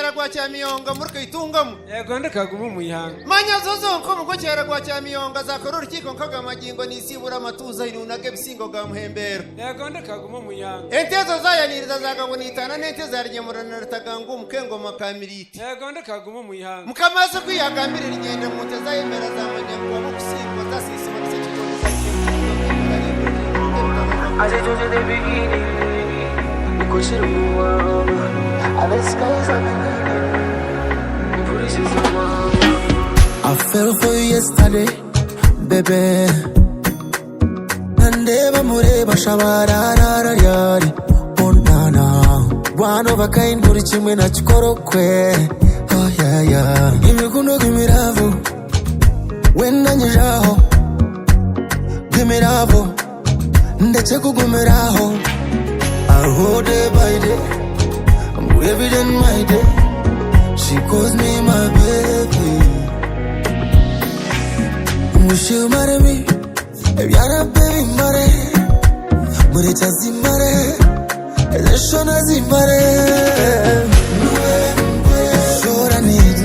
cyera kwa cyamiyonga muri itungamo yego ndakaguma umuyanga manya zozo ko muko cyera kwa cyamiyonga zakora urukiko nkagamagingo nisibura amatuza inunage bisingo ga muhembero yego ndakaguma umuyanga entezo zayaniriza zagabonitana nente zargemurana rutagangu mukengo makamiriti yego ndakaguma umuyanga mukamaze kwiyagamira ingende muteza yemera zamanya kuba mukusingo zasisima gisecyo I said to the beginning, you could see the world. And the skies are beginning. The police is the world. I fell for you yesterday, baby. And never more, shabara, oh nana. One of a kind, put it in a chikoro. Oh yeah. Give me kuno, give me love. When I give me love. Ndetse kugumeraho aho day by day I'm every day my day she calls me my baby wish you marry me ebyara baby mare muri tazimare eleshona zimare shora need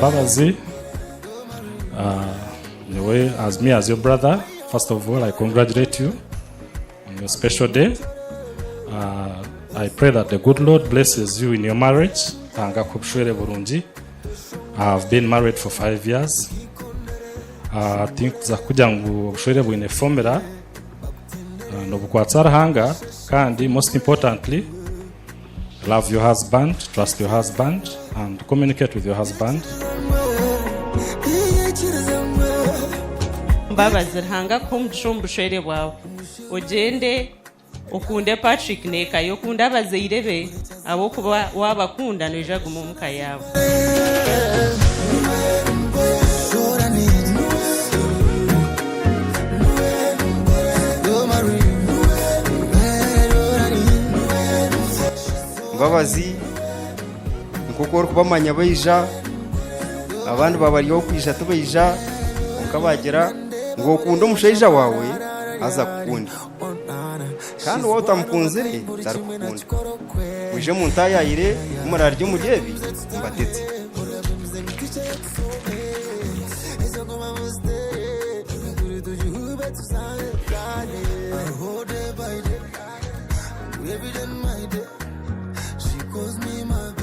Babazi, as me as your brother, first of all, I congratulate you on your special day. I pray that the good Lord blesses you in your marriage. I have been married for 5 years. I think zakuja ngu bushwere bwine formula no bukwatsara hanga kandi most importantly love your husband, trust your husband and communicate with your husband. Babazi hanga kumshombushwere bwawe ugende ukunde Patrick neka yo kunda bazirebe abo kuba wabakunda noja gumumuka yabo Babazi nkukora kubamanya bayija abantu babariyo kwisha tubayija ukabagira ngo ukunda umushaija wawe aza kukunda kandi wowe utamukunzire zarukunda uje mu ntayayire umuraryo mugebi mbatetse Every day my day she calls me my baby.